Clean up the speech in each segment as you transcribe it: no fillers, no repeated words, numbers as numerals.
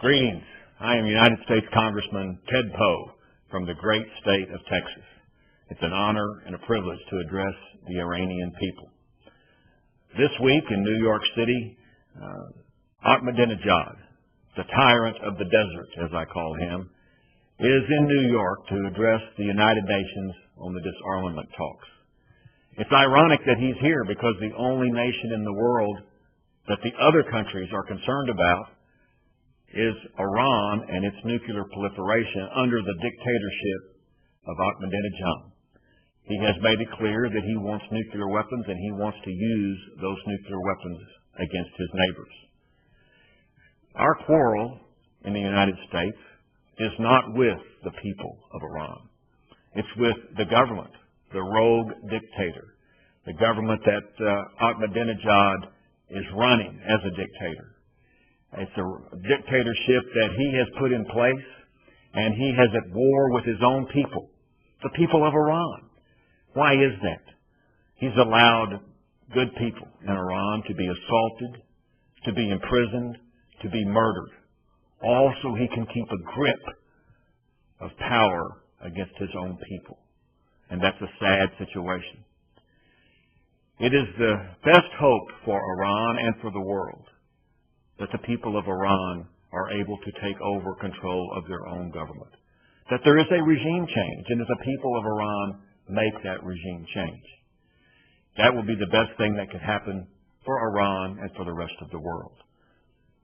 Greetings. I am United States Congressman Ted Poe from the great state of Texas. It's an honor and a privilege to address the Iranian people. This week in New York City, Ahmadinejad, the tyrant of the desert, as I call him, is in New York to address the United Nations on the disarmament talks. It's ironic that he's here because the only nation in the world that the other countries are concerned about is Iran and its nuclear proliferation under the dictatorship of Ahmadinejad. He has made it clear that he wants nuclear weapons and he wants to use those nuclear weapons against his neighbors. Our quarrel in the United States is not with the people of Iran. It's with the government, the rogue dictator, the government that Ahmadinejad is running as a dictator. It's a dictatorship that he has put in place, and he has at war with his own people, the people of Iran. Why is that? He's allowed good people in Iran to be assaulted, to be imprisoned, to be murdered, all so he can keep a grip of power against his own people. And that's a sad situation. It is the best hope for Iran and for the world that the people of Iran are able to take over control of their own government, that there is a regime change, and that the people of Iran make that regime change. That will be the best thing that could happen for Iran and for the rest of the world.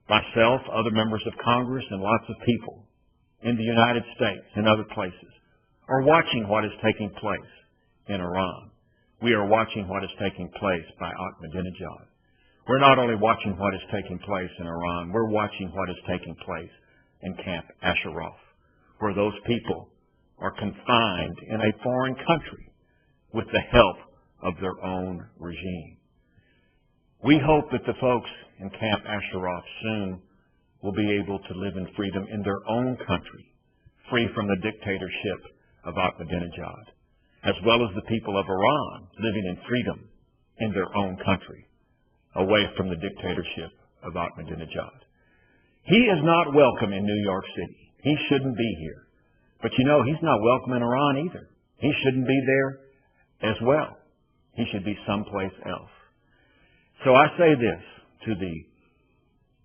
Myself, other members of Congress, and lots of people in the United States and other places are watching what is taking place in Iran. We are watching what is taking place by Ahmadinejad. We're not only watching what is taking place in Iran, we're watching what is taking place in Camp Ashraf, where those people are confined in a foreign country with the help of their own regime. We hope that the folks in Camp Ashraf soon will be able to live in freedom in their own country, free from the dictatorship of Ahmadinejad, as well as the people of Iran living in freedom in their own country, away from the dictatorship of Ahmadinejad. He is not welcome in New York City. He shouldn't be here. But you know, he's not welcome in Iran either. He shouldn't be there as well. He should be someplace else. So I say this to the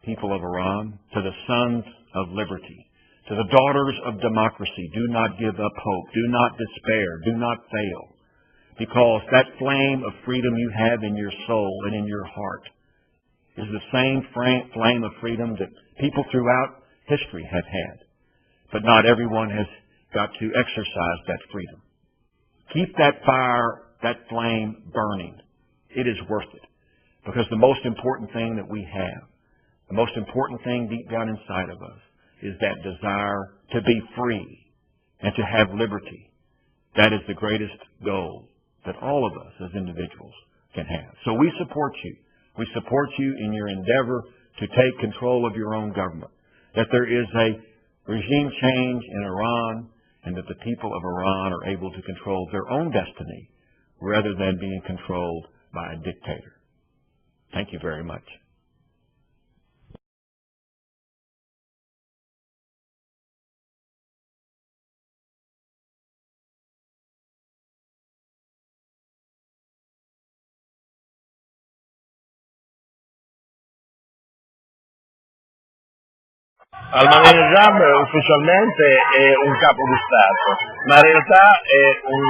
people of Iran, to the sons of liberty, to the daughters of democracy: do not give up hope. Do not despair. Do not fail. Because that flame of freedom you have in your soul and in your heart is the same flame of freedom that people throughout history have had. But not everyone has got to exercise that freedom. Keep that fire, that flame burning. It is worth it. Because the most important thing that we have, the most important thing deep down inside of us, is that desire to be free and to have liberty. That is the greatest goal that all of us as individuals can have. So we support you. We support you in your endeavor to take control of your own government, that there is a regime change in Iran, and that the people of Iran are able to control their own destiny rather than being controlled by a dictator. Thank you very much. Ahmadinejad ufficialmente è un capo di Stato, ma in realtà è un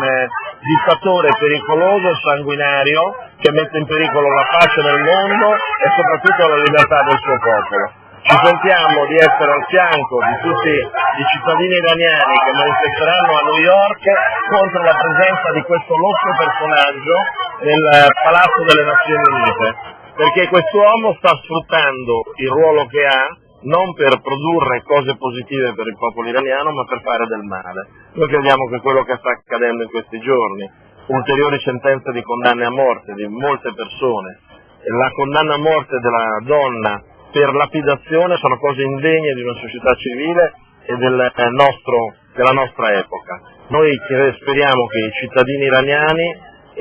dittatore pericoloso e sanguinario che mette in pericolo la pace nel mondo e soprattutto la libertà del suo popolo. Ci sentiamo di essere al fianco di tutti i cittadini iraniani che manifesteranno a New York contro la presenza di questo losco personaggio nel Palazzo delle Nazioni Unite, perché quest'uomo sta sfruttando il ruolo che ha non per produrre cose positive per il popolo iraniano, ma per fare del male. Noi crediamo che quello che sta accadendo in questi giorni, ulteriori sentenze di condanne a morte di molte persone, la condanna a morte della donna per lapidazione, sono cose indegne di una società civile e della nostra epoca. Noi speriamo che i cittadini iraniani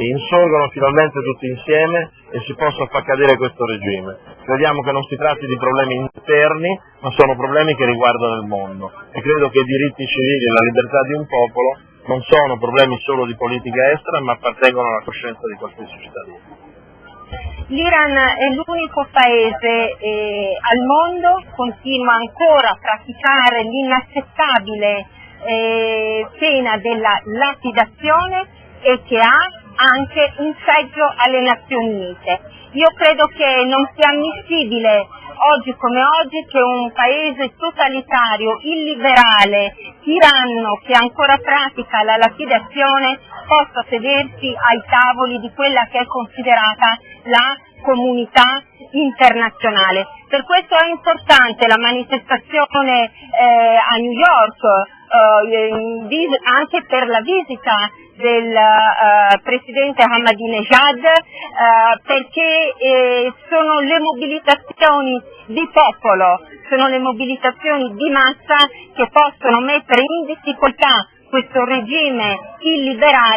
insorgano finalmente tutti insieme e si possa far cadere questo regime. Crediamo che non si tratti di problemi interni, ma sono problemi che riguardano il mondo, e credo che i diritti civili e la libertà di un popolo non sono problemi solo di politica estera, ma appartengono alla coscienza di qualsiasi cittadino. L'Iran è l'unico paese al mondo, continua ancora a praticare l'inaccettabile pena della lapidazione e che ha anche un seggio alle Nazioni Unite. Io credo che non sia ammissibile oggi come oggi che un paese totalitario, illiberale, tiranno, che ancora pratica la lapidazione, possa sedersi ai tavoli di quella che è considerata la comunità internazionale. Per questo è importante la manifestazione a New York, anche per la visita del presidente Ahmadinejad, perché sono le mobilitazioni di popolo, sono le mobilitazioni di massa che possono mettere in difficoltà questo regime illiberale